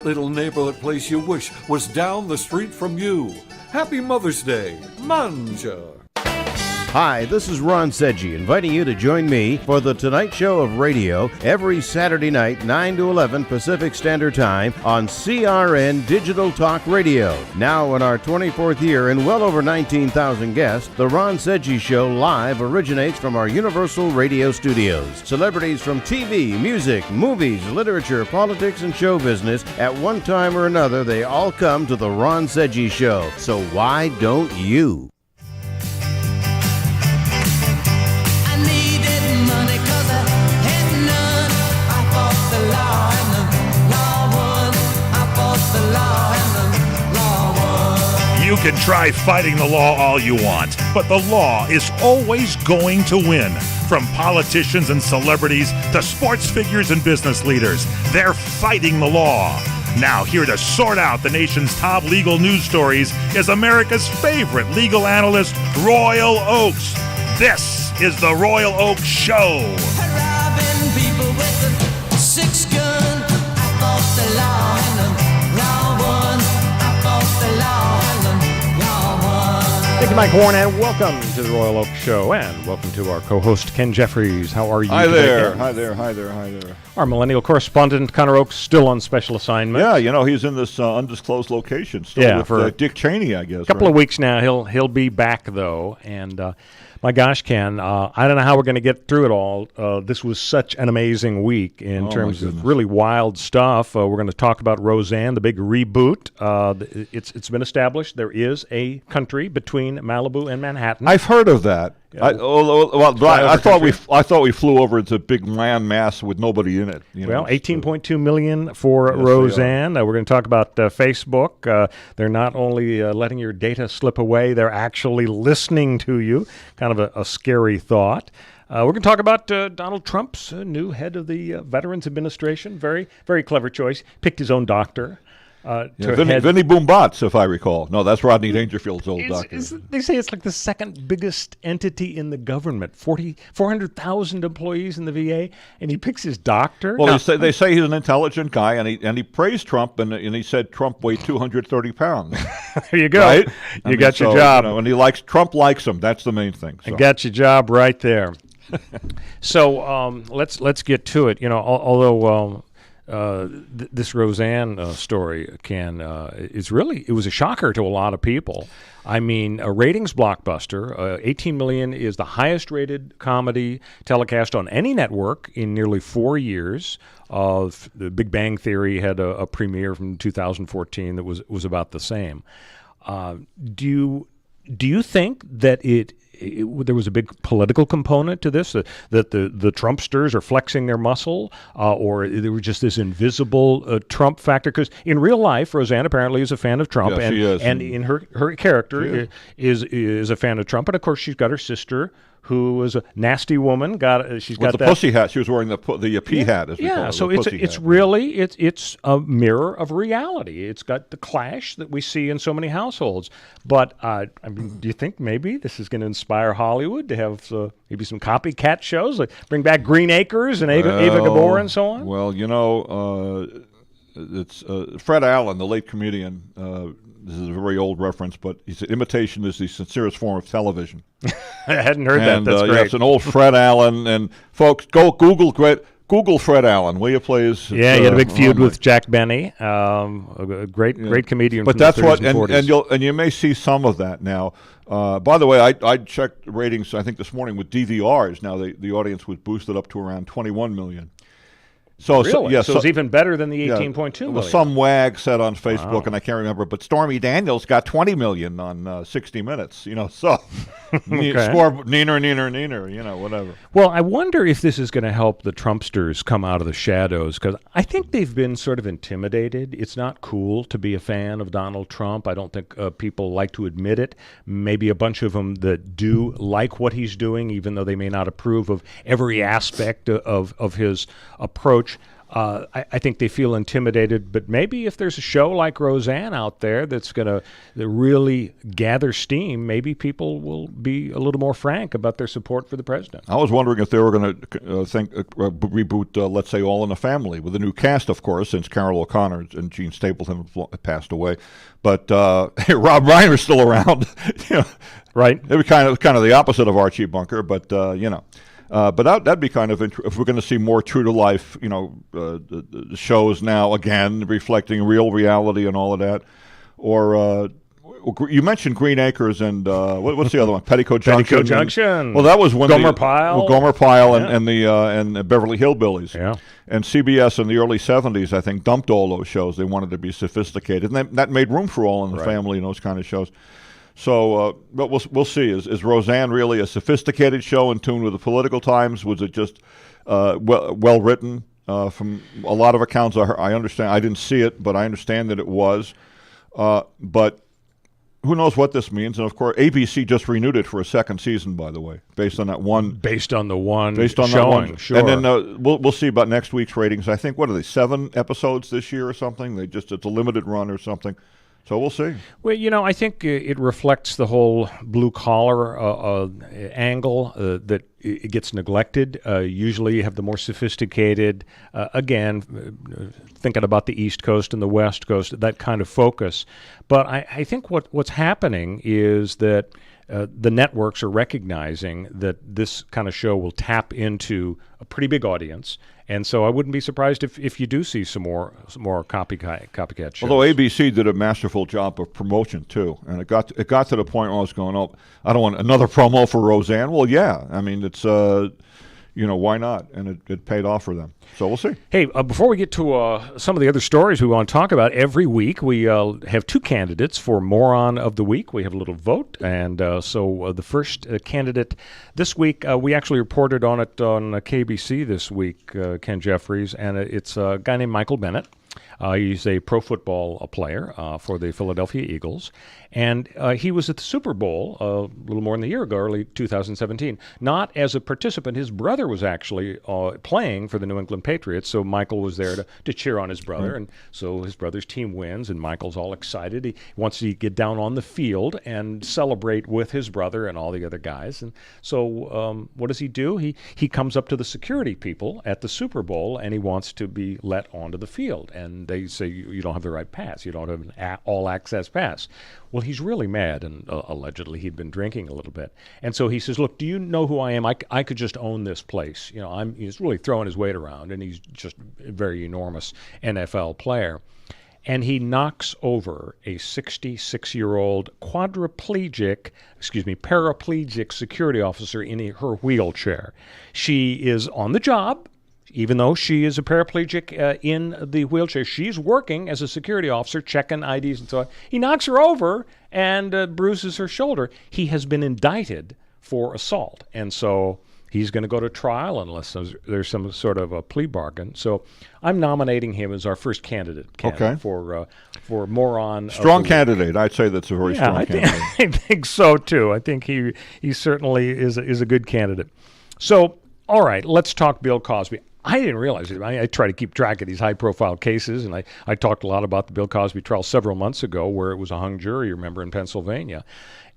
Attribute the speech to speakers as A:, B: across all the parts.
A: little neighborhood place you wish was down the street from you. Happy Mother's Day, Manja.
B: Hi, this is Ron Sedgy, inviting you to join me for The Tonight Show of Radio every Saturday night, 9 to 11 Pacific Standard Time on CRN Digital Talk Radio. Now in our 24th year and well over 19,000 guests, The Ron Sedgy Show live originates from our Universal Radio studios. Celebrities from TV, music, movies, literature, politics, and show business, at one time or another, they all come to The Ron Sedgy Show. So why don't you?
C: You can try fighting the law all you want, but the law is always going to win. From politicians and celebrities to sports figures and business leaders, they're fighting the law. Now, here to sort out the nation's top legal news stories is America's favorite legal analyst, Royal Oakes. This is the Royal Oakes Show.
D: Robbing people with a 6-gun. I fought the law and the law won. I fought the law and the law won.
E: Thank you, Mike Warren, and welcome to the Royal Oakes Show, and welcome to our co-host, Ken Jeffries. How are you
F: today,
E: there.
F: Ken? Hi there.
E: Our millennial correspondent, Connor Oakes, still on special assignment.
F: Yeah, he's in this undisclosed location still with
E: for
F: Dick Cheney, I guess.
E: A couple of weeks now. He'll be back, though, and my gosh, Ken, I don't know how we're going to get through it all. This was such an amazing week in terms of really wild stuff. We're going to talk about Roseanne, the big reboot. It's been established there is a country between Malibu and Manhattan.
F: I've heard of that.
E: Yeah.
F: I thought we flew over into a big land mass with nobody in it.
E: Well, 18.2 million for Roseanne. We're going to talk about Facebook. They're not only letting your data slip away, they're actually listening to you. Kind of a scary thought. We're going to talk about Donald Trump's new head of the Veterans Administration. Very, very clever choice. Picked his own doctor.
F: Vinny Boombots, if I recall. No, that's Rodney Dangerfield's old doctor.
E: They say it's like the second biggest entity in the government, 400,000 employees in the VA, and he picks his doctor.
F: Well, they say he's an intelligent guy, and he praised Trump, and he said Trump weighed 230 pounds.
E: There you go.
F: Right?
E: You got your job.
F: And Trump likes him. That's the main thing. So.
E: I got your job right there. So let's get to it. Although. This Roseanne story, Ken, it was a shocker to a lot of people. I mean, a ratings blockbuster. 18 million is the highest rated comedy telecast on any network in nearly 4 years. The Big Bang Theory had a premiere from 2014 that was about the same. Do you think that there was a big political component to this, that the Trumpsters are flexing their muscle, or there was just this invisible Trump factor? Because in real life, Roseanne apparently is a fan of Trump,
F: she is.
E: And in her character is a fan of Trump, and of course she's got her sister, who was a nasty woman. She's got
F: the pussy hat. She was wearing the pea hat. As we call it,
E: so it's a mirror of reality. It's got the clash that we see in so many households. But do you think maybe this is going to inspire Hollywood to have maybe some copycat shows, like bring back Green Acres and Ava Gabor and so on?
F: Well, it's Fred Allen, the late comedian. This is a very old reference, but he said imitation is the sincerest form of television.
E: I hadn't heard that. That's great.
F: Yeah, it's an old Fred Allen. And folks, go Google Fred Allen. Will you please?
E: He had a big feud with Jack Benny, a great comedian.
F: But
E: from
F: that's
E: the 30s
F: what,
E: and 40s.
F: and you may see some of that now. By the way, I checked ratings, I think this morning with DVRs. Now the audience was boosted up to around 21 million. So
E: it's even better than the 18.2 million.
F: Well, some wag said on Facebook, and I can't remember, but Stormy Daniels got 20 million on 60 Minutes. So score neener, whatever.
E: Well, I wonder if this is going to help the Trumpsters come out of the shadows, because I think they've been sort of intimidated. It's not cool to be a fan of Donald Trump. I don't think people like to admit it. Maybe a bunch of them that do like what he's doing, even though they may not approve of every aspect of his approach. I think they feel intimidated, but maybe if there's a show like Roseanne out there that's going to really gather steam, maybe people will be a little more frank about their support for the president.
F: I was wondering if they were going to reboot, let's say, All in the Family, with a new cast, of course, since Carol O'Connor and Gene Stapleton have passed away. But Rob Reiner's still around.
E: Right.
F: It was kind of the opposite of Archie Bunker, but but that'd be kind of if we're going to see more true to life, the shows now again reflecting real reality and all of that. Or you mentioned Green Acres and what's the other one? Petticoat Junction.
E: Petticoat Junction.
F: Well, that was when
E: Gomer Pyle.
F: Gomer Pyle and the Beverly Hillbillies.
E: Yeah.
F: And CBS in the early 70s, I think, dumped all those shows. They wanted to be sophisticated, and that made room for All in the Family and those kind of shows. So, but we'll see. Is Roseanne really a sophisticated show in tune with the political times? Was it just well written? From a lot of accounts, I understand. I didn't see it, but I understand that it was. But who knows what this means? And of course, ABC just renewed it for a second season, by the way, based on that one.
E: Based on the one
F: showing,
E: that one. Sure.
F: And then we'll see about next week's ratings. I think, what are they, 7 episodes this year or something? It's a limited run or something. So we'll see.
E: Well, I think it reflects the whole blue-collar angle that it gets neglected. Usually you have the more sophisticated, again, thinking about the East Coast and the West Coast, that kind of focus. But I think what's happening is that the networks are recognizing that this kind of show will tap into a pretty big audience. And so I wouldn't be surprised if you do see some more copycat shows.
F: Although ABC did a masterful job of promotion too, and it got to the point where I was going, oh, I don't want another promo for Roseanne. Well, yeah, I mean it's why not? And it paid off for them. So we'll see.
E: Hey, before we get to some of the other stories we want to talk about, every week we have 2 candidates for Moron of the Week. We have a little vote, and so the first candidate this week, we actually reported on it on KBC this week, Ken Jeffries, and it's a guy named Michael Bennett. He's a pro football player for the Philadelphia Eagles, and he was at the Super Bowl a little more than a year ago, early 2017. Not as a participant. His brother was actually playing for the New England Patriots, so Michael was there to cheer on his brother, and so his brother's team wins, and Michael's all excited. He wants to get down on the field and celebrate with his brother and all the other guys. And so what does he do? He comes up to the security people at the Super Bowl, and he wants to be let onto the field. And they say, you don't have the right pass. You don't have an all-access pass. Well, he's really mad, and allegedly he'd been drinking a little bit. And so he says, look, do you know who I am? I could just own this place. He's really throwing his weight around, and he's just a very enormous NFL player. And he knocks over a 66-year-old paraplegic security officer in her wheelchair. She is on the job. Even though she is a paraplegic in the wheelchair, she's working as a security officer, checking IDs and so on. He knocks her over and bruises her shoulder. He has been indicted for assault, and so he's going to go to trial unless there's some sort of a plea bargain. So I'm nominating him as our first candidate for Moron.
F: Strong candidate. I'd say that's a very strong candidate.
E: I think so, too. I think he certainly is a good candidate. So, all right, let's talk Bill Cosby. I didn't realize it. I try to keep track of these high-profile cases, and I talked a lot about the Bill Cosby trial several months ago where it was a hung jury, remember, in Pennsylvania.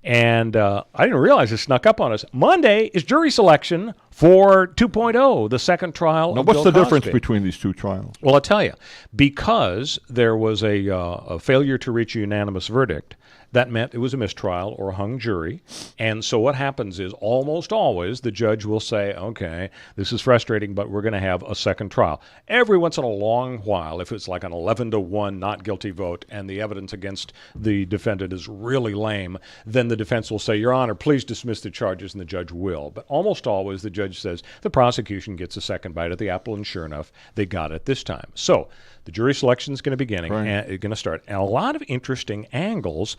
E: And I didn't realize it snuck up on us. Monday is jury selection for 2.0, the second trial of Bill Cosby.
F: What's the difference between these two trials?
E: Well, I'll tell you. Because there was a failure to reach a unanimous verdict, that meant it was a mistrial or a hung jury. And so what happens is almost always the judge will say, okay, this is frustrating, but we're going to have a second trial. Every once in a long while, if it's like an 11-1 not guilty vote and the evidence against the defendant is really lame, then the defense will say, Your Honor, please dismiss the charges, and the judge will. But almost always the judge says the prosecution gets a second bite at the apple, and sure enough, they got it this time. So the jury selection is going to be beginning, and it's going to start. And a lot of interesting angles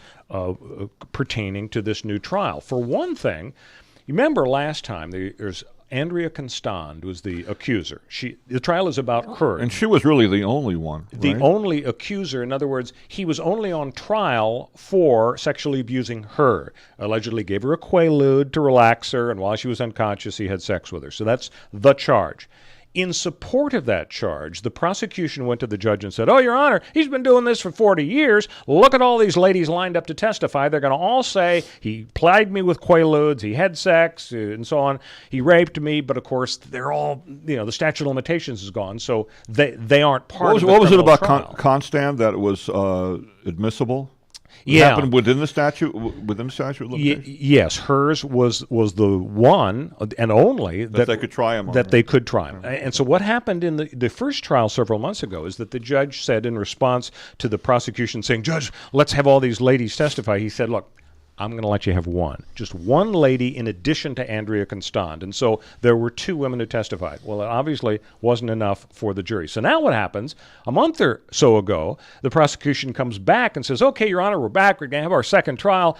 E: pertaining to this new trial. For one thing, you remember last time there's Andrea Constant was the accuser. The trial is about her.
F: And she was really the only one, right?
E: The only accuser. In other words, he was only on trial for sexually abusing her. Allegedly gave her a Quaalude to relax her, and while she was unconscious, he had sex with her. So that's the charge. In support of that charge, the prosecution went to the judge and said, "Oh, Your Honor, he's been doing this for 40 years. Look at all these ladies lined up to testify. They're going to all say he plied me with Quaaludes, he had sex, and so on. He raped me, but of course, they're all, the statute of limitations is gone, so they aren't part of the
F: What was it about
E: trial.
F: Constan that it was admissible?
E: Yeah.
F: Happened within the statute of limitations?
E: Yes, hers was the one and only that
F: they could try him on.
E: That they could try him. And so what happened in the first trial several months ago is that the judge said in response to the prosecution saying, "Judge, let's have all these ladies testify," he said, "Look, I'm going to let you have one. Just one lady in addition to Andrea Constant." And so there were 2 women who testified. Well, it obviously wasn't enough for the jury. So now what happens, a month or so ago, the prosecution comes back and says, "Okay, Your Honor, we're back. We're going to have our second trial.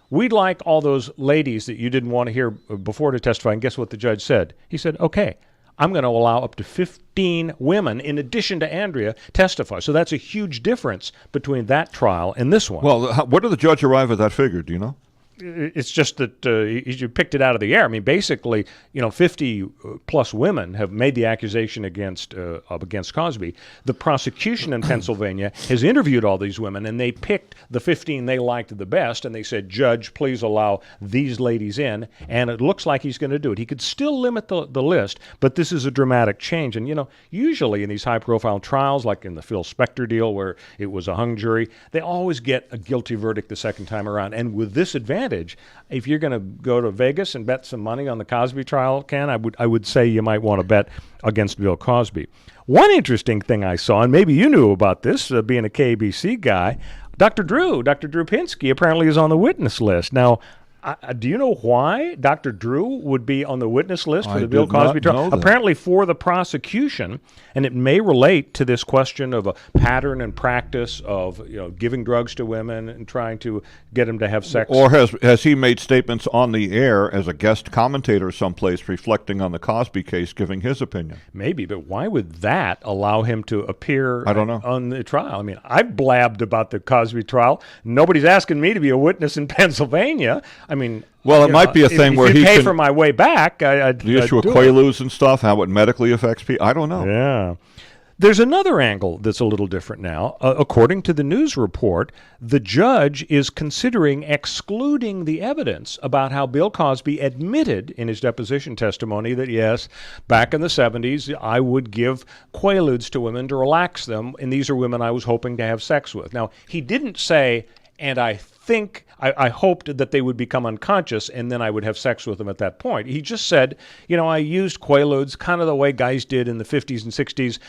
E: We'd like all those ladies that you didn't want to hear before to testify." And guess what the judge said? He said, "Okay, I'm going to allow up to 15 women, in addition to Andrea, testify." So that's a huge difference between that trial and this one.
F: Well, where did the judge arrive at that figure? Do you know?
E: It's just that you picked it out of the air. I mean, basically, 50 plus women have made the accusation against Cosby. The prosecution in Pennsylvania has interviewed all these women, and they picked the 15 they liked the best, and they said, "Judge, please allow these ladies in," and it looks like he's going to do it. He could still limit the list, but this is a dramatic change. And, usually in these high-profile trials, like in the Phil Spector deal where it was a hung jury, they always get a guilty verdict the second time around. And with this advantage, if you're going to go to Vegas and bet some money on the Cosby trial, Ken, I would say you might want to bet against Bill Cosby. One interesting thing I saw, and maybe you knew about this, being a KBC guy, Dr. Drew Pinsky apparently is on the witness list. Now, do you know why Dr. Drew would be on the witness list for the Bill Cosby trial? Apparently for the prosecution, and it may relate to this question of a pattern and practice of giving drugs to women and trying to get them to have sex.
F: Or has he made statements on the air as a guest commentator someplace reflecting on the Cosby case, giving his opinion?
E: Maybe, but why would that allow him to appear
F: I don't know.
E: on the trial? I mean, I've blabbed about the Cosby trial. Nobody's asking me to be a witness in Pennsylvania. I mean,
F: well, it might be a thing where
E: he
F: he
E: pay
F: can,
E: for my way back.
F: The issue of Quaaludes and stuff, how it medically affects people. I don't know.
E: Yeah. There's another angle that's a little different now. According to the news report, the judge is considering excluding the evidence about how Bill Cosby admitted in his deposition testimony that, yes, back in the 70s, I would give Quaaludes to women to relax them, and these are women I was hoping to have sex with. Now, he didn't say, and I hoped that they would become unconscious and then I would have sex with them at that point. He just said, I used Quaaludes kind of the way guys did in the 50s and 60s.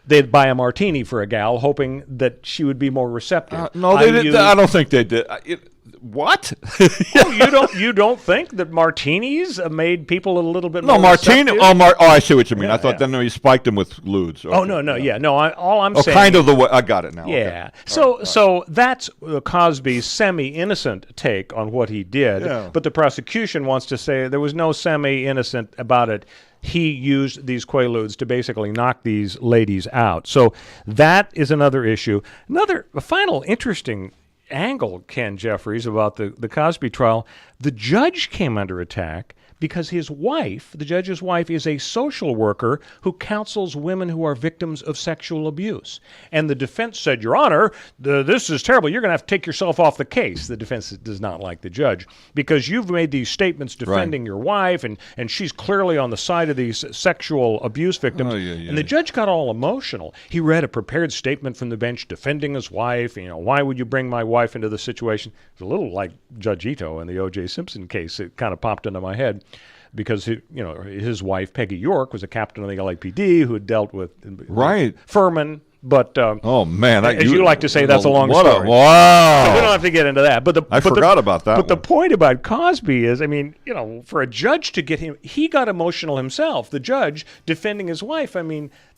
E: They'd buy a martini for a gal, hoping that she would be more receptive.
F: No, they didn't. I don't think they did. What?
E: You don't think that martinis made people a little bit more
F: martini.
E: receptive?
F: I see what you mean. I thought then he spiked them with ludes. Okay.
E: Oh no. All I'm saying.
F: Kind of the way I got it now.
E: Yeah.
F: Okay.
E: So that's Cosby's semi-innocent take on what he did.
F: Yeah.
E: But the prosecution wants to say there was no semi-innocent about it. He used these Quaaludes to basically knock these ladies out. So that is another issue. A final interesting angle, Ken Jeffries, about the Cosby trial. The judge came under attack because his wife, the judge's wife, is a social worker who counsels women who are victims of sexual abuse. And the defense said, "Your Honor, this is terrible. You're going to have to take yourself off the case." The defense does not like the judge because you've made these statements defending your wife, and she's clearly on the side of these sexual abuse victims. And the judge got all emotional. He read a prepared statement from the bench defending his wife. Why would you bring my wife into this situation? It's a little like Judge Ito in the O.J. Simpson case. It kind of popped into my head. Because his wife Peggy York was a captain of the LAPD who had dealt with Furman, but
F: oh man,
E: as you like to say, that's a long story.
F: Wow,
E: so we don't have to get into that. But
F: I forgot about that.
E: But the point about Cosby is, for a judge to get him, he got emotional himself. The judge defending his wife.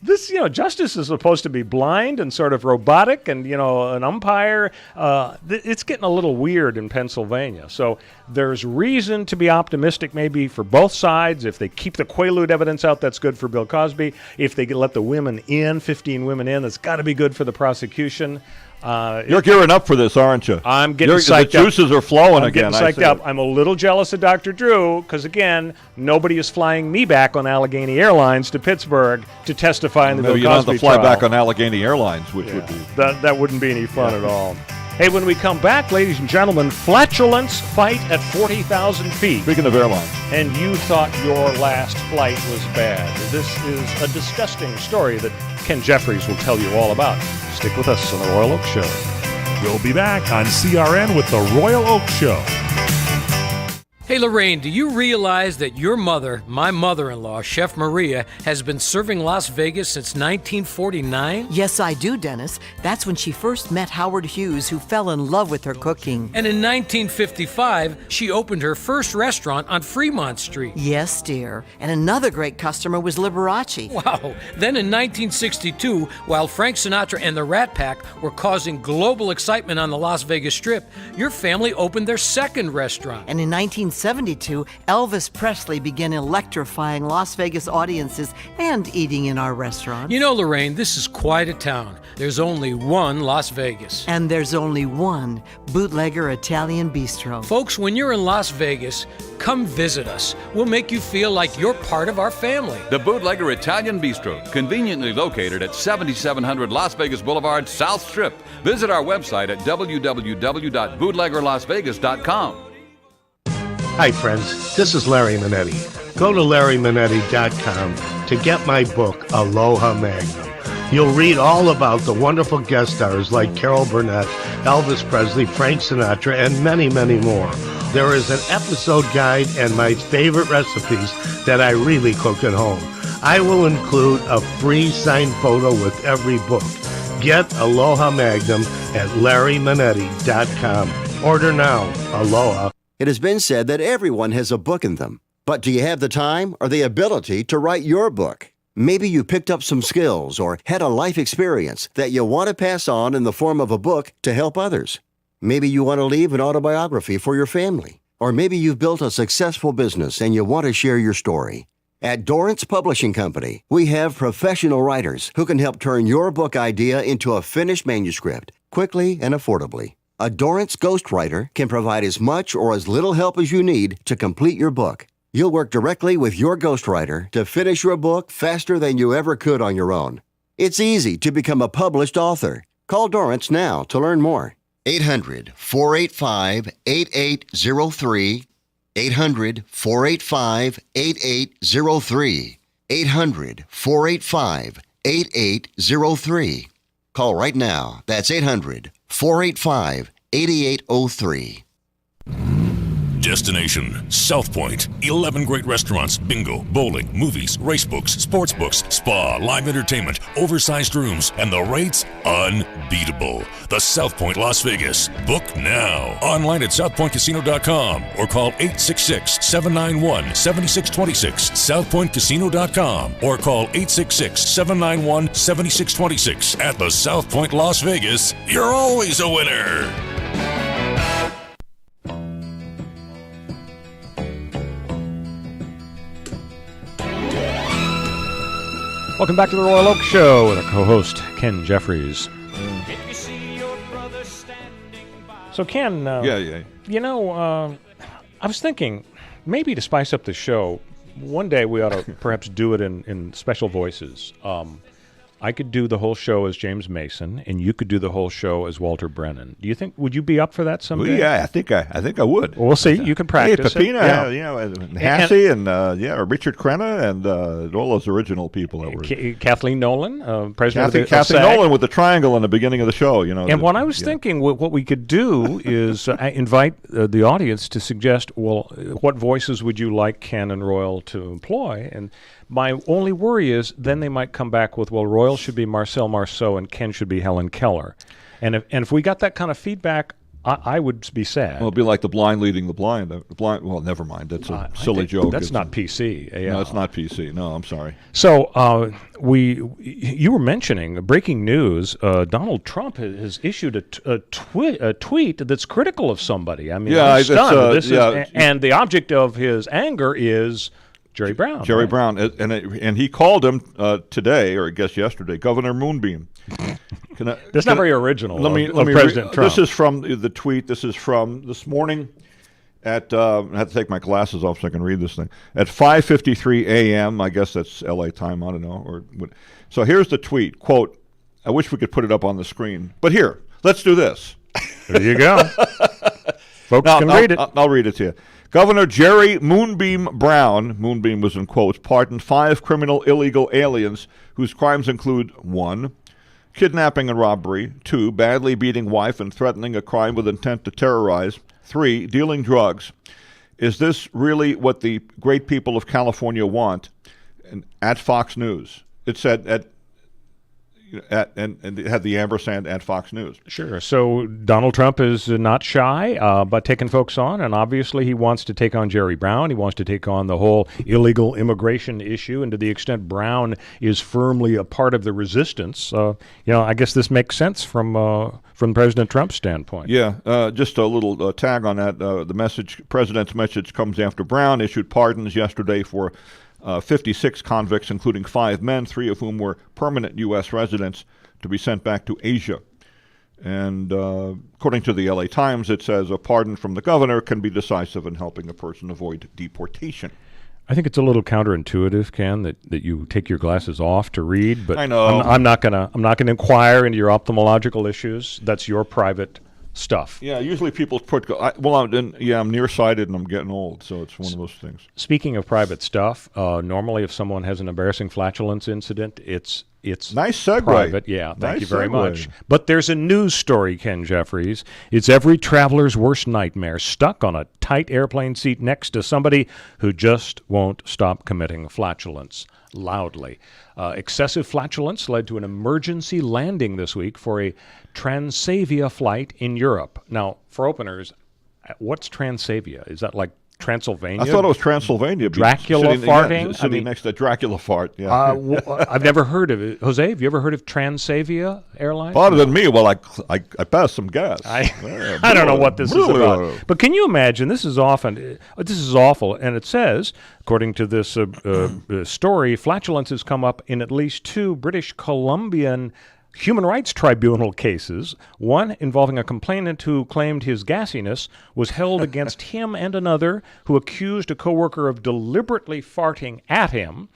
E: This, justice is supposed to be blind and sort of robotic, and an umpire. It's getting a little weird in Pennsylvania. So there's reason to be optimistic, maybe for both sides. If they keep the Quaalude evidence out, that's good for Bill Cosby. If they let the women in, 15 women in, that's it's got to be good for the prosecution.
F: You're gearing up for this, aren't you?
E: I'm getting psyched up.
F: The juices are flowing
E: I'm
F: again.
E: Getting psyched up. I'm a little jealous of Dr. Drew because, again, nobody is flying me back on Allegheny Airlines to Pittsburgh to testify in the Bill Cosby
F: trial. You don't have to fly
E: trial.
F: back on Allegheny Airlines, which would be...
E: That wouldn't be any fun at all. Hey, when we come back, ladies and gentlemen, flatulence fight at 40,000 feet.
F: Speaking of airlines.
E: And you thought your last flight was bad. This is a disgusting story that Ken Jeffries will tell you all about. Stick with us on the Royal Oak Show.
C: We'll be back on CRN with the Royal Oak Show.
G: Hey, Lorraine, do you realize that your mother, my mother-in-law, Chef Maria, has been serving Las Vegas since 1949?
H: Yes, I do, Dennis. That's when she first met Howard Hughes, who fell in love with her cooking.
G: And in 1955, she opened her first restaurant on Fremont Street.
H: Yes, dear. And another great customer was Liberace.
G: Wow. Then in 1962, while Frank Sinatra and the Rat Pack were causing global excitement on the Las Vegas Strip, your family opened their second restaurant.
H: And in 1972, Elvis Presley began electrifying Las Vegas audiences and eating in our restaurant.
G: You know, Lorraine, this is quite a town. There's only one Las Vegas.
H: And there's only one Bootlegger Italian Bistro.
G: Folks, when you're in Las Vegas, come visit us. We'll make you feel like you're part of our family.
I: The Bootlegger Italian Bistro, conveniently located at 7700 Las Vegas Boulevard, South Strip. Visit our website at www.bootleggerlasvegas.com.
J: Hi, friends. This is Larry Manetti. Go to LarryManetti.com to get my book, Aloha Magnum. You'll read all about the wonderful guest stars like Carol Burnett, Elvis Presley, Frank Sinatra, and many, many more. There is an episode guide and my favorite recipes that I really cook at home. I will include a free signed photo with every book. Get Aloha Magnum at LarryManetti.com. Order now. Aloha.
K: It has been said that everyone has a book in them. But do you have the time or the ability to write your book? Maybe you picked up some skills or had a life experience that you want to pass on in the form of a book to help others. Maybe you want to leave an autobiography for your family. Or maybe you've built a successful business and you want to share your story. At Dorrance Publishing Company, we have professional writers who can help turn your book idea into a finished manuscript quickly and affordably. A Dorrance ghostwriter can provide as much or as little help as you need to complete your book. You'll work directly with your ghostwriter to finish your book faster than you ever could on your own. It's easy to become a published author. Call Dorrance now to learn more. 800-485-8803. 800-485-8803. 800-485-8803. Call right now. That's 800-485-8803.
L: Destination South Point. 11 great restaurants, bingo, bowling, movies, race books, sports books, spa, live entertainment, oversized rooms, and the rates unbeatable. The South Point Las Vegas. Book now. Online at southpointcasino.com or call 866-791-7626. southpointcasino.com or call 866-791-7626. At the South Point Las Vegas, you're always a winner.
E: Welcome back to the Royal Oak Show with our co-host, Ken Jeffries. So, Ken, you know, I was thinking maybe to spice up the show, one day we ought to perhaps do it in special voices. I could do the whole show as James Mason, and you could do the whole show as Walter Brennan. Do you think, would you be up for that someday?
F: Well, yeah, I think I would.
E: Well, we'll see. You can practice.
F: Hey, Pepina, you know, Hassey and Richard Crenna and all those original people that were.
E: Kathleen Nolan, president of
F: Kathleen Nolan with the triangle in the beginning of the show. You know.
E: And what I was thinking, what we could do is invite the audience to suggest, well, what voices would you like Ken and Royal to employ? And my only worry is then they might come back with, well, Royal should be Marcel Marceau and Ken should be Helen Keller. And if we got that kind of feedback, I would be sad.
F: Well, it'd be like the blind leading the blind. Well, never mind. That's a silly joke.
E: That's not PC. Yeah.
F: No, it's not PC. No, I'm sorry.
E: So you were mentioning breaking news. Donald Trump has issued a tweet that's critical of somebody. I mean, I'm stunned. And the object of his anger is Jerry Brown.
F: Jerry Brown, and he called him today, or I guess yesterday, Governor Moonbeam.
E: That's not very original.
F: Let me
E: President Trump.
F: This is from the tweet. This is from this morning. At I have to take my glasses off so I can read this thing. At 5:53 a.m., I guess that's L.A. time. I don't know. So here's the tweet. Quote, I wish we could put it up on the screen. But here, let's do this.
E: There you go. Folks can read it.
F: I'll read it to you. Governor Jerry Moonbeam Brown, Moonbeam was in quotes, pardoned 5 criminal illegal aliens whose crimes include 1, kidnapping and robbery, 2, badly beating wife and threatening a crime with intent to terrorize, 3, dealing drugs. Is this really what the great people of California want? And at Fox News, it said and it had the ampersand at Fox News.
E: Sure. So Donald Trump is not shy about taking folks on, and obviously he wants to take on Jerry Brown. He wants to take on the whole illegal immigration issue, and to the extent Brown is firmly a part of the resistance, I guess this makes sense from President Trump's standpoint.
F: Yeah, just a little tag on that. The president's message comes after Brown issued pardons yesterday for 56 convicts, including 5 men, 3 of whom were permanent U.S. residents, to be sent back to Asia. And according to the L.A. Times, it says a pardon from the governor can be decisive in helping a person avoid deportation.
E: I think it's a little counterintuitive, Ken, that you take your glasses off to read. But
F: I know.
E: I'm not gonna inquire into your ophthalmological issues. That's your private stuff.
F: Yeah, usually people put. I'm nearsighted and I'm getting old, so it's one of those things.
E: Speaking of private stuff, normally if someone has an embarrassing flatulence incident, it's
F: nice segue.
E: Private. Yeah, thank
F: nice
E: you very
F: segue.
E: much. But there's a news story, Ken Jeffries. It's every traveler's worst nightmare, stuck on a tight airplane seat next to somebody who just won't stop committing flatulence loudly. Excessive flatulence led to an emergency landing this week for a Transavia flight in Europe. Now, for openers, what's Transavia? Is that like Transylvania?
F: I thought it was Transylvania.
E: Dracula farting?
F: Sitting next to Dracula fart, yeah.
E: I've never heard of it. Jose, have you ever heard of Transavia Airlines?
F: Pardon me while I passed some gas.
E: I don't know what this is about. But can you imagine, this is awful, and it says, according to this story, flatulence has come up in at least 2 British Columbian Human Rights Tribunal cases, one involving a complainant who claimed his gassiness was held against him and another who accused a coworker of deliberately farting at him.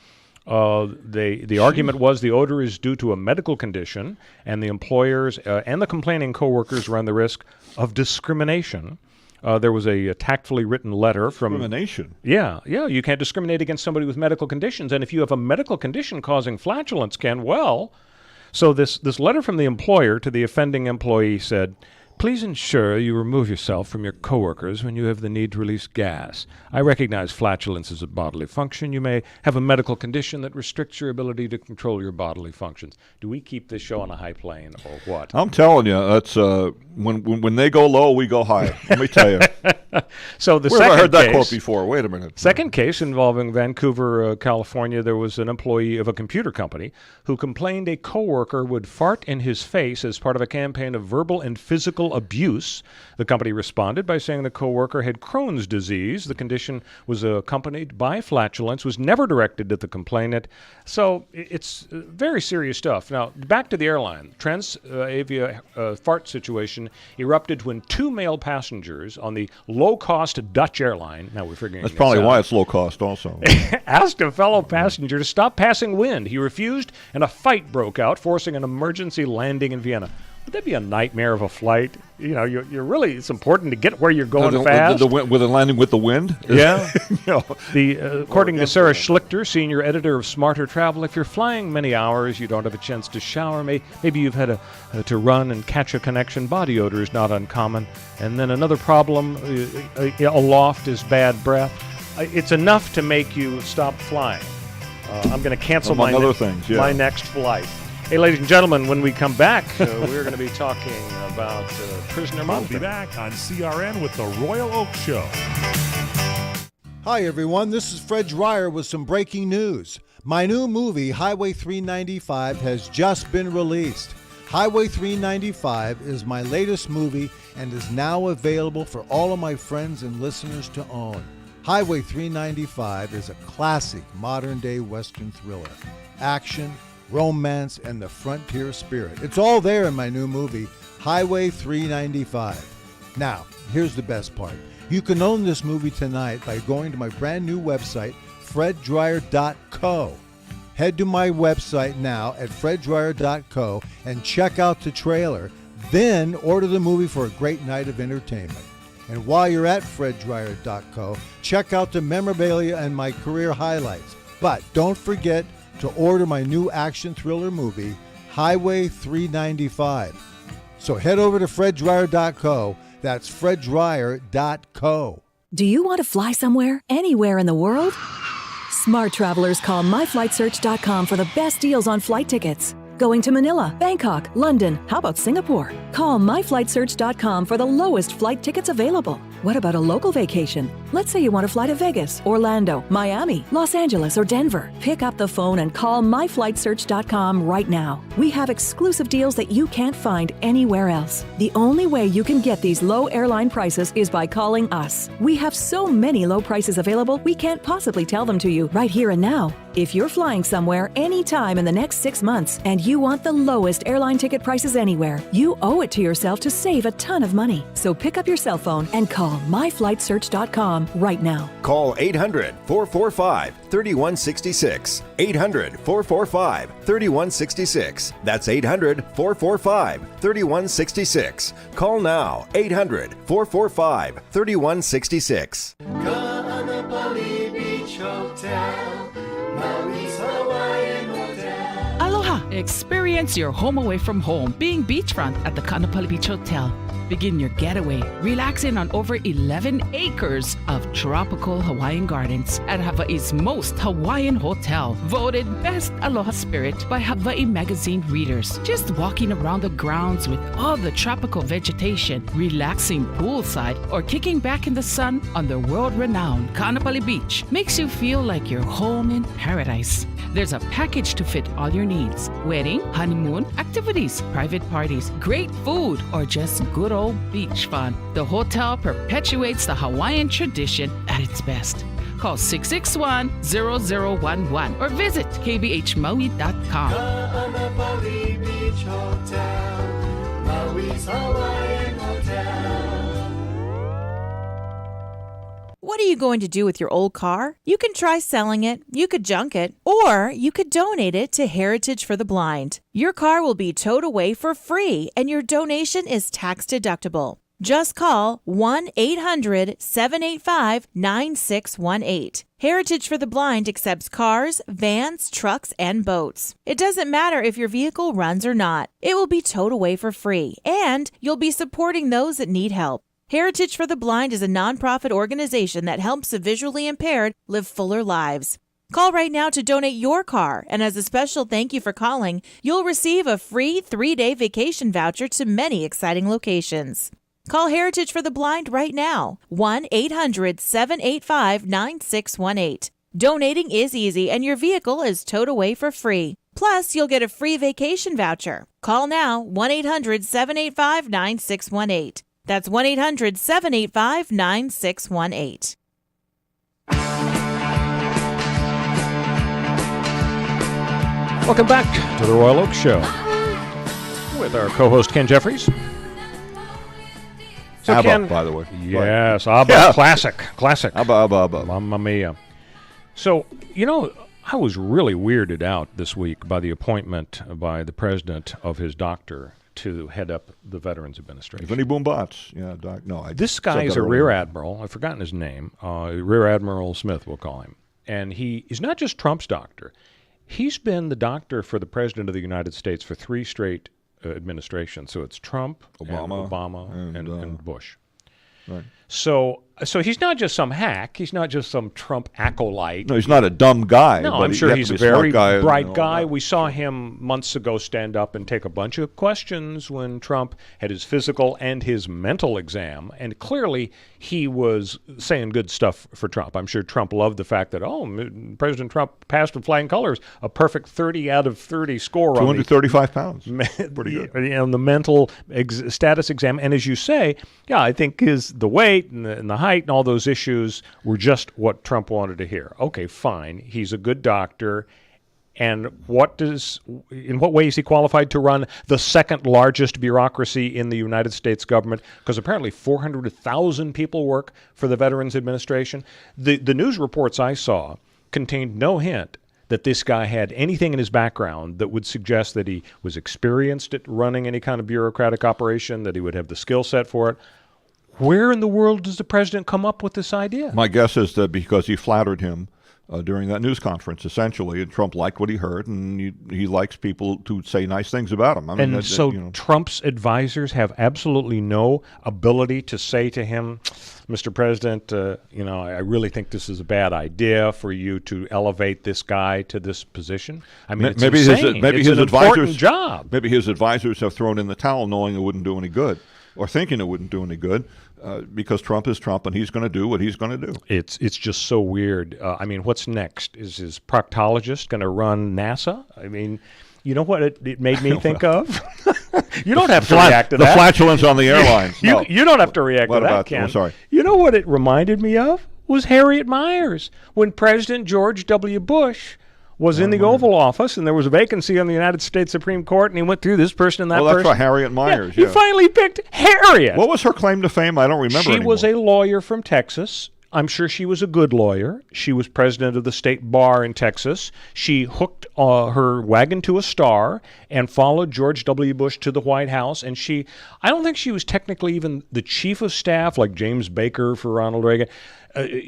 E: The argument was the odor is due to a medical condition, and the employers and the complaining coworkers run the risk of discrimination. There was a tactfully written letter from...
F: Discrimination?
E: Yeah, you can't discriminate against somebody with medical conditions, and if you have a medical condition causing flatulence, Ken, well... So this letter from the employer to the offending employee said, please ensure you remove yourself from your coworkers when you have the need to release gas. I recognize flatulence is a bodily function. You may have a medical condition that restricts your ability to control your bodily functions. Do we keep this show on a high plane or what?
F: I'm telling you, that's when they go low, we go high. Let me tell you.
E: So the
F: Where
E: second
F: have I heard that
E: case,
F: quote before? Wait a minute.
E: Second case involving Vancouver, California, there was an employee of a computer company who complained a coworker would fart in his face as part of a campaign of verbal and physical abuse. The company responded by saying the coworker had Crohn's disease. The condition was accompanied by flatulence, was never directed at the complainant. So it's very serious stuff. Now, back to the airline. Transavia fart situation erupted when 2 male passengers on the low-cost Dutch airline, now we're figuring
F: that's probably why it's low cost also,
E: asked a fellow passenger to stop passing wind. He refused, and a fight broke out, forcing an emergency landing in Vienna. Would that be a nightmare of a flight? You know, you're really, it's important to get where you're going fast.
F: With the landing with the wind?
E: Yeah. According to Sarah Schlichter, senior editor of Smarter Travel, if you're flying many hours, you don't have a chance to shower. Maybe you've had to run and catch a connection. Body odor is not uncommon. And then another problem, aloft is bad breath. It's enough to make you stop flying. I'm going to cancel my next flight. Hey, ladies and gentlemen, when we come back, we're going to be talking about prisoner monitoring.
C: We'll be back on CRN with the Royal Oak Show.
M: Hi, everyone. This is Fred Dreyer with some breaking news. My new movie, Highway 395, has just been released. Highway 395 is my latest movie and is now available for all of my friends and listeners to own. Highway 395 is a classic modern-day Western thriller. Action, romance, and the frontier spirit. It's all there in my new movie, Highway 395. Now, here's the best part. You can own this movie tonight by going to my brand new website, freddryer.co. Head to my website now at freddryer.co and check out the trailer. Then order the movie for a great night of entertainment. And while you're at freddryer.co, check out the memorabilia and my career highlights. But don't forget to order my new action thriller movie, Highway 395. So head over to freddryer.co. That's freddryer.co.
N: Do you want to fly somewhere, anywhere in the world? Smart travelers call myflightsearch.com for the best deals on flight tickets. Going to Manila, Bangkok, London, how about Singapore? Call myflightsearch.com for the lowest flight tickets available. What about a local vacation? Let's say you want to fly to Vegas, Orlando, Miami, Los Angeles, or Denver. Pick up the phone and call myflightsearch.com right now. We have exclusive deals that you can't find anywhere else. The only way you can get these low airline prices is by calling us. We have so many low prices available, we can't possibly tell them to you right here and now. If you're flying somewhere anytime in the next 6 months and you want the lowest airline ticket prices anywhere, you owe it to yourself to save a ton of money. So pick up your cell phone and call myflightsearch.com right now.
O: Call 800-445-3166. 800-445-3166. That's 800-445-3166. Call now. 800-445-3166.
D: Kaanapali Beach Hotel, Maui's Hawaiian Hotel.
P: Aloha! Experience your home away from home being beachfront at the Kaanapali Beach Hotel. Begin your getaway relaxing on over 11 acres of tropical Hawaiian gardens at Hawaii's most Hawaiian hotel, voted Best Aloha Spirit by Hawaii Magazine readers. Just walking around the grounds with all the tropical vegetation, relaxing poolside, or kicking back in the sun on the world-renowned Kaanapali Beach makes you feel like you're home in paradise. There's a package to fit all your needs: wedding, honeymoon, activities, private parties, great food, or just good old beach fun. The hotel perpetuates the Hawaiian tradition at its best. Call 661-0011 or visit kbhmaui.com.
D: Kaanapali Beach Hotel, Maui's Hawaiian Hotel.
Q: What are you going to do with your old car? You can try selling it, you could junk it, or you could donate it to Heritage for the Blind. Your car will be towed away for free, and your donation is tax deductible. Just call 1-800-785-9618. Heritage for the Blind accepts cars, vans, trucks, and boats. It doesn't matter if your vehicle runs or not. It will be towed away for free, and you'll be supporting those that need help. Heritage for the Blind is a nonprofit organization that helps the visually impaired live fuller lives. Call right now to donate your car, and as a special thank you for calling, you'll receive a free 3-day vacation voucher to many exciting locations. Call Heritage for the Blind right now, 1-800-785-9618. Donating is easy, and your vehicle is towed away for free. Plus, you'll get a free vacation voucher. Call now, 1-800-785-9618. That's 1-800-785-9618.
E: Welcome back to the Royal Oak Show with our co-host Ken Jeffries. So
F: ABBA,
E: Ken,
F: by the way.
E: Yes, ABBA,
F: Yeah.
E: classic.
F: ABBA.
E: Mamma mia. So, I was really weirded out this week by the appointment by the president of his doctor to head up the Veterans Administration.
F: Vinny Boombots. Yeah, Doc. No,
E: This guy is a rear admiral. I've forgotten his name. Rear Admiral Smith, we'll call him. And he is not just Trump's doctor. He's been the doctor for the President of the United States for 3 straight administrations. So it's Trump, Obama, and Bush.
F: Right.
E: So he's not just some hack. He's not just some Trump acolyte.
F: No, he's not a dumb guy.
E: No,
F: but
E: I'm sure he's a very bright guy.
F: Yeah.
E: We saw him months ago stand up and take a bunch of questions when Trump had his physical and his mental exam, and clearly he was saying good stuff for Trump. I'm sure Trump loved the fact that, President Trump passed with flying colors, a perfect 30 out of 30 score
F: 235 pounds. Pretty good.
E: On the mental status exam. And as you say, I think the weight and the height and all those issues were just what Trump wanted to hear. Okay, fine. He's a good doctor. And in what way is he qualified to run the second largest bureaucracy in the United States government? Because apparently 400,000 people work for the Veterans Administration. The news reports I saw contained no hint that this guy had anything in his background that would suggest that he was experienced at running any kind of bureaucratic operation, that he would have the skill set for it. Where in the world does the president come up with this idea?
F: My guess is that because he flattered him during that news conference, essentially, and Trump liked what he heard, and he likes people to say nice things about him. I mean,
E: Trump's advisors have absolutely no ability to say to him, Mr. President, I really think this is a bad idea for you to elevate this guy to this position. I mean, it's insane. It's an important job.
F: Maybe his advisors have thrown in the towel knowing it wouldn't do any good, or thinking it wouldn't do any good, because Trump is Trump and he's going to do what he's going to do.
E: It's just so weird. I mean, what's next? Is his proctologist going to run NASA? I mean, you know what it made me think of? You don't have to react to that.
F: The flatulence on the airlines.
E: You don't have to react to that, Ken.
F: I'm sorry.
E: You know what it reminded me of? Was Harriet Miers. When President George W. Bush was in the Oval Office, and there was a vacancy on the United States Supreme Court, and he went through this person and that person.
F: Well, that's right, Harriet Miers.
E: He finally picked Harriet.
F: What was her claim to fame? I don't remember
E: She
F: anymore.
E: was a lawyer from Texas. I'm sure she was a good lawyer. She was president of the state bar in Texas. She hooked her wagon to a star and followed George W. Bush to the White House. And I don't think she was technically even the chief of staff, like James Baker for Ronald Reagan.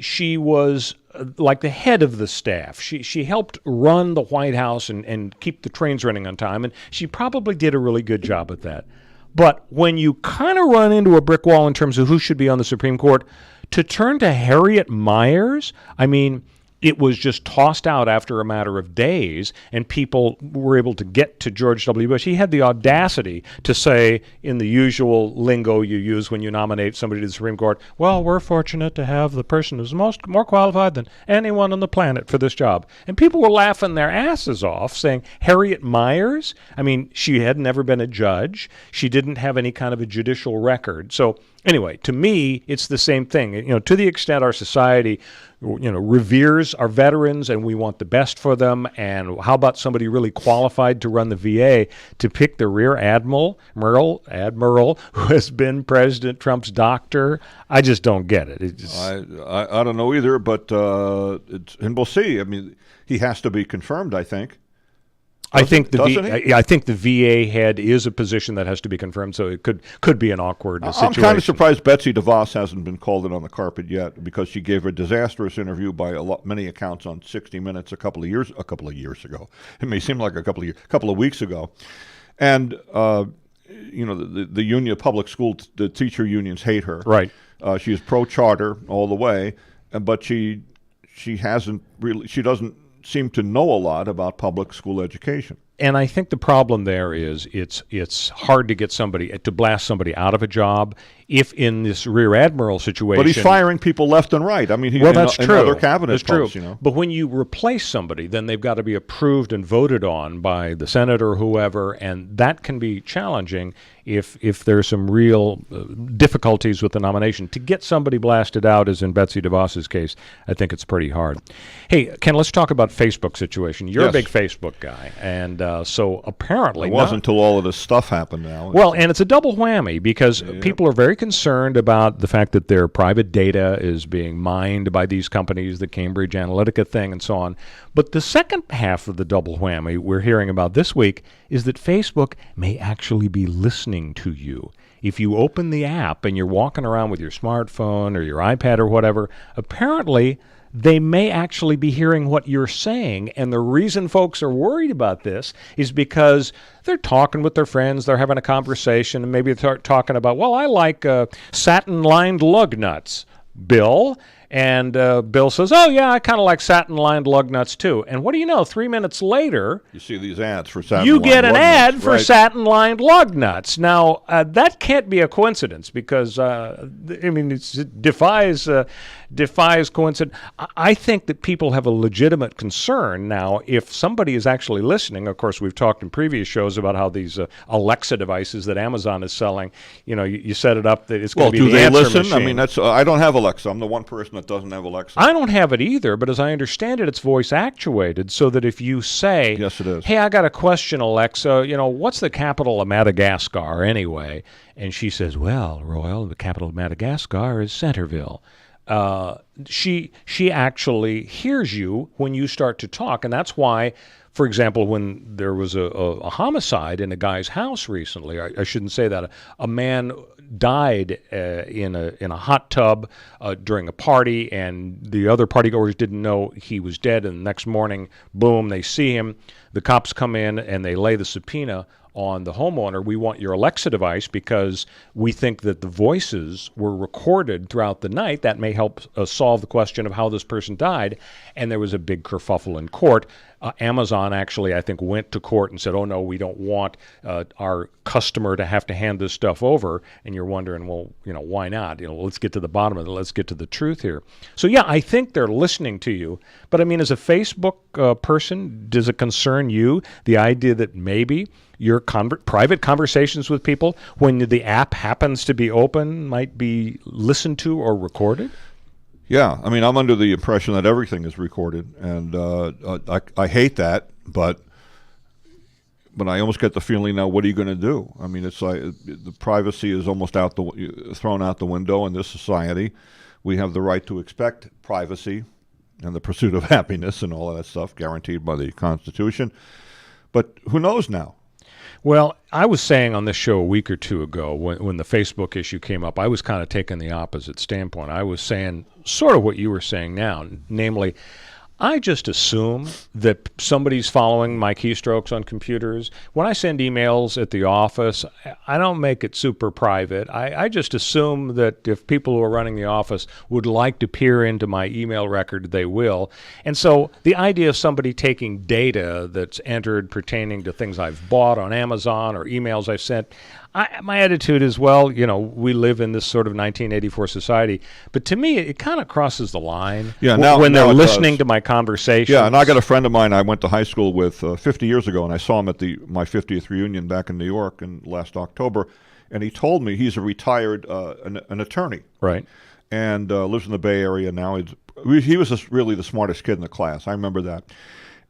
E: She was like the head of the staff. She helped run the White House and keep the trains running on time, and she probably did a really good job at that. But when you kind of run into a brick wall in terms of who should be on the Supreme Court, to turn to Harriet Miers, I mean, it was just tossed out after a matter of days, and people were able to get to George W. Bush. He had the audacity to say, in the usual lingo you use when you nominate somebody to the Supreme Court, well, we're fortunate to have the person who's more qualified than anyone on the planet for this job. And people were laughing their asses off, saying, Harriet Miers? I mean, she had never been a judge. She didn't have any kind of a judicial record. So anyway, to me, it's the same thing. To the extent our society, reveres our veterans and we want the best for them, and how about somebody really qualified to run the VA, to pick the Rear Admiral who has been President Trump's doctor? I just don't get it.
F: I don't know either, but and we'll see. I mean, he has to be confirmed, I think.
E: I think the VA head is a position that has to be confirmed, so it could be an awkward situation.
F: I'm kind of surprised Betsy DeVos hasn't been called in on the carpet yet, because she gave a disastrous interview by many accounts on 60 Minutes a couple of years ago. It may seem like a couple of weeks ago, and the union, public school, the teacher unions hate her.
E: Right.
F: She is pro-charter all the way, but she doesn't seem to know a lot about public school education.
E: And I think the problem there is it's hard to get somebody to blast somebody out of a job if in this Rear Admiral situation.
F: But he's firing people left and right. I mean,
E: that's true.
F: Other cabinet
E: true.
F: posts,
E: But when you replace somebody, then they've got to be approved and voted on by the Senate or whoever, and that can be challenging if there's some real difficulties with the nomination. To get somebody blasted out, as in Betsy DeVos's case, I think it's pretty hard. Hey, Ken, let's talk about Facebook situation. You're a big Facebook guy, and so apparently...
F: It wasn't until all of this stuff happened now.
E: Well, and it's a double whammy, because people are very concerned about the fact that their private data is being mined by these companies, the Cambridge Analytica thing and so on. But the second half of the double whammy we're hearing about this week is that Facebook may actually be listening to you. If you open the app and you're walking around with your smartphone or your iPad or whatever, apparently they may actually be hearing what you're saying. And the reason folks are worried about this is because they're talking with their friends, they're having a conversation, and maybe they're talking about, well, I like satin-lined lug nuts, Bill. And Bill says, oh, yeah, I kind of like satin-lined lug nuts, too. And what do you know? 3 minutes later,
F: you see these ads for satin-lined lug nuts.
E: You get an ad for satin-lined lug nuts. Now, that can't be a coincidence, because, it defies coincidence. I think that people have a legitimate concern now if somebody is actually listening. Of course, we've talked in previous shows about how these Alexa devices that Amazon is selling, you set it up that it's going to be the answer machine.
F: Do they listen? I mean, I don't have Alexa. I'm the one person that that doesn't have Alexa.
E: I don't have it either, but as I understand it, it's voice actuated, so that if you say,
F: yes, it is.
E: Hey, I got a question, Alexa, what's the capital of Madagascar anyway? And she says, well, Royal, the capital of Madagascar is Centerville. She actually hears you when you start to talk, and that's why, for example, when there was a homicide in a guy's house recently, I shouldn't say that, a man died in a hot tub during a party, and the other partygoers didn't know he was dead, and the next morning, boom, they see him. The cops come in and they lay the subpoena on the homeowner. We want your Alexa device because we think that the voices were recorded throughout the night. That may help solve the question of how this person died. And there was a big kerfuffle in court. Amazon actually, I think, went to court and said, oh, no, we don't want our customer to have to hand this stuff over. And you're wondering, well, why not? Let's get to the bottom of it. Let's get to the truth here. So, yeah, I think they're listening to you. But, I mean, as a Facebook person, does it concern you, the idea that maybe your private conversations with people, when the app happens to be open, might be listened to or recorded?
F: Yeah, I mean, I'm under the impression that everything is recorded, and I hate that, but I almost get the feeling now, what are you going to do? I mean, it's like the privacy is almost thrown out the window in this society. We have the right to expect privacy and the pursuit of happiness and all of that stuff guaranteed by the Constitution, but who knows now?
E: Well, I was saying on this show a week or two ago when the Facebook issue came up, I was kind of taking the opposite standpoint. I was saying sort of what you were saying now, namely, I just assume that somebody's following my keystrokes on computers. When I send emails at the office, I don't make it super private. I just assume that if people who are running the office would like to peer into my email record, they will. And so the idea of somebody taking data that's entered pertaining to things I've bought on Amazon or emails I've sent, my attitude is, well, we live in this sort of 1984 society. But to me, it kind of crosses the line when they're listening to my conversations.
F: Yeah, and I got a friend of mine I went to high school with 50 years ago, and I saw him at my 50th reunion back in New York in last October, and he told me he's a retired an attorney.
E: Right.
F: And lives in the Bay Area now. He was really the smartest kid in the class. I remember that.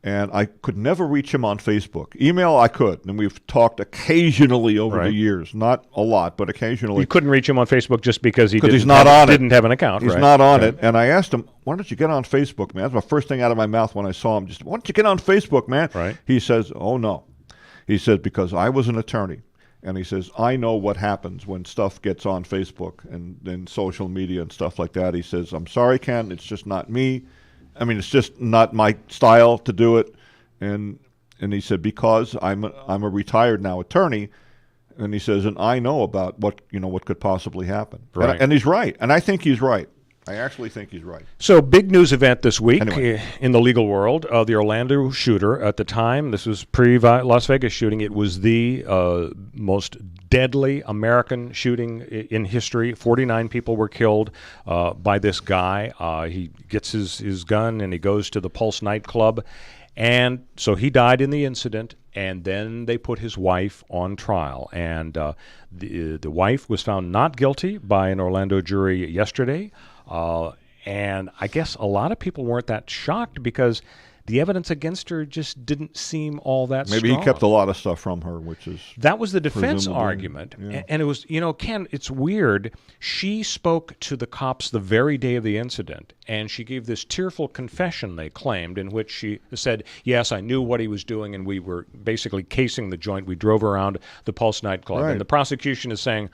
F: And I could never reach him on Facebook. Email, I could. And we've talked occasionally over the years. Not a lot, but occasionally.
E: You couldn't reach him on Facebook just because he didn't have an account.
F: He's not on it. And I asked him, why don't you get on Facebook, man? That's my first thing out of my mouth when I saw him. Just, why don't you get on Facebook, man?
E: Right.
F: He says, oh, no. He said, because I was an attorney. And he says, I know what happens when stuff gets on Facebook and social media and stuff like that. He says, I'm sorry, Ken, it's just not me. I mean, it's just not my style to do it, and he said, because I'm a retired now attorney, and he says, and I know about what could possibly happen,
E: right.
F: And he's right, and I think he's right. I actually think he's right.
E: So, big news event this week
F: Anyway.
E: in the legal world. The Orlando shooter, at the time, this was pre-Las Vegas shooting, it was the most deadly American shooting in history. 49 people were killed by this guy. He gets his gun and he goes to the Pulse nightclub. And so he died in the incident, and then they put his wife on trial. And the wife was found not guilty by an Orlando jury yesterday. And I guess a lot of people weren't that shocked because the evidence against her just didn't seem all that strong.
F: Maybe he kept a lot of stuff from her, which is
E: that was the defense argument. Yeah. And it was, Ken, it's weird. She spoke to the cops the very day of the incident, and she gave this tearful confession, they claimed, in which she said, yes, I knew what he was doing, and we were basically casing the joint. We drove around the Pulse nightclub.
F: Right.
E: And the prosecution is saying,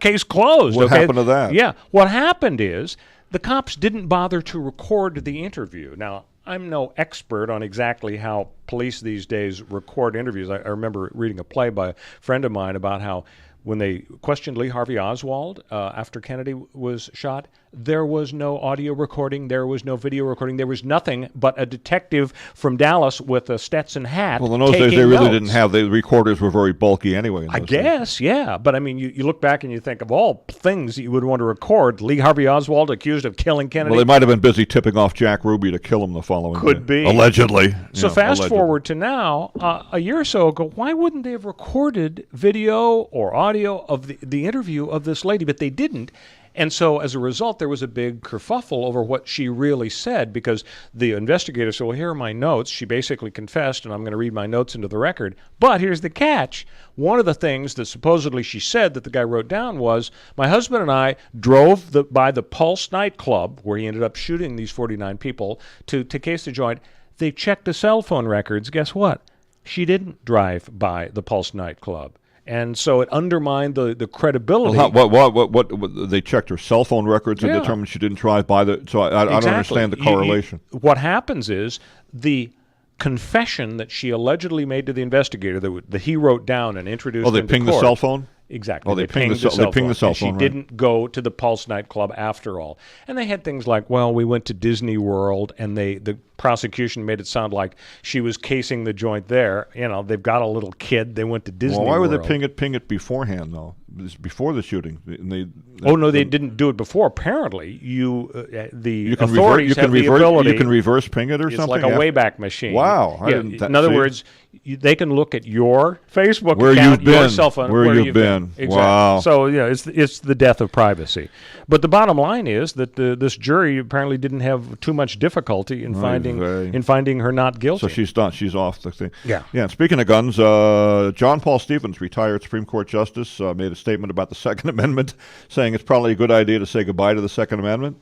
E: case closed.
F: What happened to that?
E: Yeah. What happened is the cops didn't bother to record the interview. Now, I'm no expert on exactly how police these days record interviews. I remember reading a play by a friend of mine about how when they questioned Lee Harvey Oswald after Kennedy was shot, there was no audio recording, there was no video recording, there was nothing but a detective from Dallas with a Stetson hat.
F: Well, in those days, they really didn't have, the recorders were very bulky anyway.
E: I guess, yeah. But I mean, you look back and you think of all things you would want to record. Lee Harvey Oswald accused of killing Kennedy.
F: Well, they might have been busy tipping off Jack Ruby to kill him the following day.
E: Could be.
F: Allegedly.
E: So fast forward to now, a year or so ago, why wouldn't they have recorded video or audio of the interview of this lady? But they didn't. And so as a result, there was a big kerfuffle over what she really said, because the investigator said, well, here are my notes. She basically confessed, and I'm going to read my notes into the record. But here's the catch. One of the things that supposedly she said that the guy wrote down was, my husband and I drove by the Pulse nightclub, where he ended up shooting these 49 people, to case the joint. They checked the cell phone records. Guess what? She didn't drive by the Pulse nightclub. And so it undermined the credibility.
F: What they checked her cell phone records and determined she didn't drive by the. So I don't understand the correlation.
E: What happens is the confession that she allegedly made to the investigator that he wrote down and introduced.
F: Oh, they pinged the cell phone?
E: Exactly.
F: Oh, they pinged the cell phone.
E: She didn't go to the Pulse nightclub after all. And they had things like, well, we went to Disney World, and the prosecution made it sound like she was casing the joint there. You know, they've got a little kid. They went to Disney World.
F: Why would they ping it beforehand, though? Before the shooting?
E: They didn't do it before. Apparently, the
F: can
E: authorities have the ability.
F: You can reverse ping it or something?
E: It's like a Wayback machine.
F: Wow.
E: In other words, they can look at your Facebook
F: where
E: account,
F: you've been,
E: your cell phone,
F: where you've been.
E: Exactly.
F: Wow.
E: So it's the death of privacy. But the bottom line is that this jury apparently didn't have too much difficulty in finding her not guilty.
F: So she's done. She's off the thing.
E: Yeah.
F: Yeah. And speaking of guns, John Paul Stevens, retired Supreme Court Justice, made a statement about the Second Amendment, saying it's probably a good idea to say goodbye to the Second Amendment.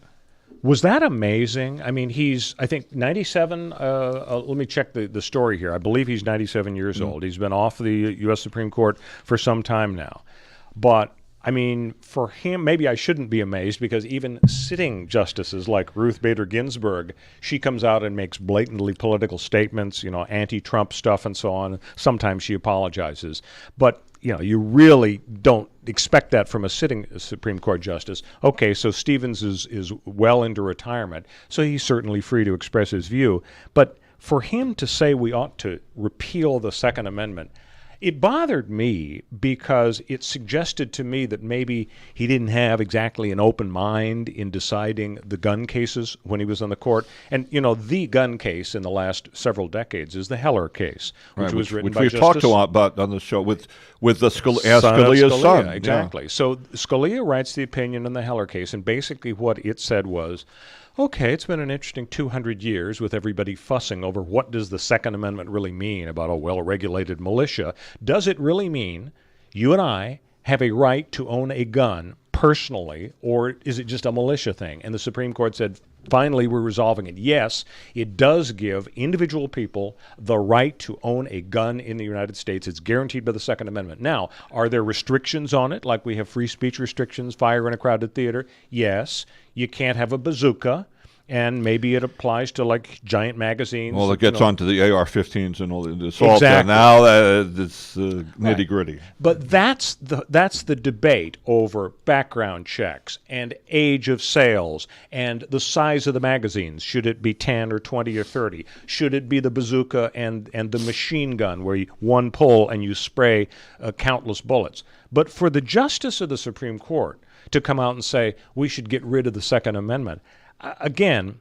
E: Was that amazing? I mean, he's, I think, 97. Let me check the story here. I believe he's 97 years old. He's been off the U.S. Supreme Court for some time now. But, I mean, for him, maybe I shouldn't be amazed, because even sitting justices like Ruth Bader Ginsburg, she comes out and makes blatantly political statements, anti-Trump stuff and so on. Sometimes she apologizes. But you really don't expect that from a sitting Supreme Court justice. Okay, so Stevens is well into retirement, so he's certainly free to express his view. But for him to say we ought to repeal the Second Amendment, it bothered me, because it suggested to me that maybe he didn't have exactly an open mind in deciding the gun cases when he was on the court. And, the gun case in the last several decades is the Heller case, which was written by
F: we've
E: Justice...
F: talked about on the show with Scalia's son.
E: Exactly. Yeah. So Scalia writes the opinion in the Heller case, and basically what it said was, okay, it's been an interesting 200 years with everybody fussing over what does the Second Amendment really mean about a well-regulated militia. Does it really mean you and I have a right to own a gun personally, or is it just a militia thing? And the Supreme Court said, finally, we're resolving it. Yes, it does give individual people the right to own a gun in the United States. It's guaranteed by the Second Amendment. Now, are there restrictions on it, like we have free speech restrictions, fire in a crowded theater? Yes. You can't have a bazooka. And maybe it applies to like giant magazines.
F: Well, it gets onto the AR-15s and all the assault.
E: Exactly.
F: Now it's nitty-gritty.
E: Right. But that's the debate over background checks and age of sales and the size of the magazines. Should it be 10 or 20 or 30? Should it be the bazooka and the machine gun where one pull and you spray countless bullets? But for the justice of the Supreme Court to come out and say we should get rid of the Second Amendment, again,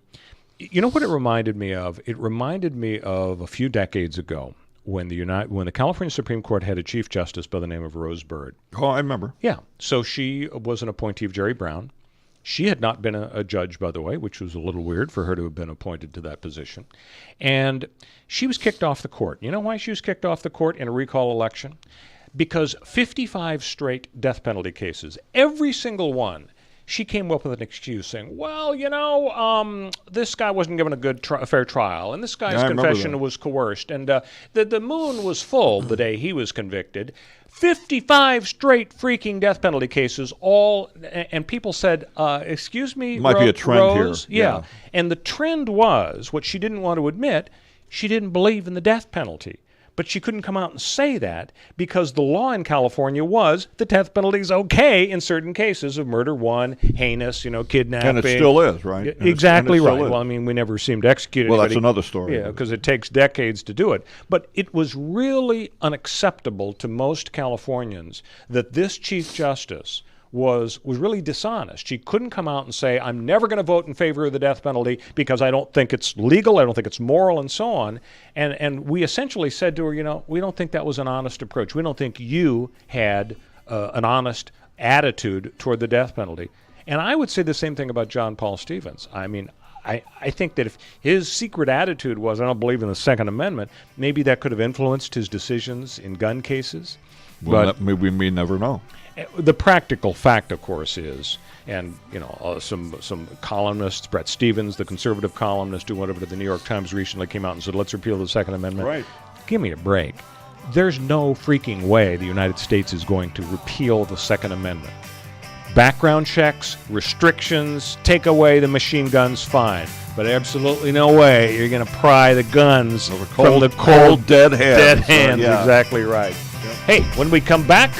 E: you know what it reminded me of? It reminded me of a few decades ago when the California Supreme Court had a Chief Justice by the name of Rose Byrd.
F: Oh, I remember.
E: Yeah. So she was an appointee of Jerry Brown. She had not been a judge, by the way, which was a little weird for her to have been appointed to that position. And she was kicked off the court. You know why she was kicked off the court in a recall election? Because 55 straight death penalty cases, every single one, she came up with an excuse saying, well, this guy wasn't given a fair trial, and this guy's confession was coerced, and the moon was full the day he was convicted. 55 straight freaking death penalty cases, and people said, excuse me,
F: might be a trend
E: Rose?
F: here.
E: Yeah. And the trend was, what she didn't want to admit, she didn't believe in the death penalty. But she couldn't come out and say that because the law in California was the death penalty is okay in certain cases of murder, heinous, kidnapping.
F: And it still is, right?
E: Exactly right. Well, I mean, we never seemed to execute anybody.
F: Well, that's another story.
E: Yeah, because it takes decades to do it. But it was really unacceptable to most Californians that this Chief Justice was really dishonest. She couldn't come out and say, I'm never going to vote in favor of the death penalty because I don't think it's legal, I don't think it's moral, and so on. And we essentially said to her, we don't think that was an honest approach. We don't think you had an honest attitude toward the death penalty. And I would say the same thing about John Paul Stevens. I mean, I think that if his secret attitude was, I don't believe in the Second Amendment, maybe that could have influenced his decisions in gun cases.
F: Well, we may never know.
E: The practical fact, of course, is, and some columnists, Brett Stevens, the conservative columnist who went over to the New York Times recently, came out and said, let's repeal the Second Amendment.
F: Right.
E: Give me a break. There's no freaking way the United States is going to repeal the Second Amendment. Background checks, restrictions, take away the machine guns, fine. But absolutely no way you're going to pry the guns from the cold,
F: dead hands.
E: Yeah. Exactly right. Yep. Hey, when we come back,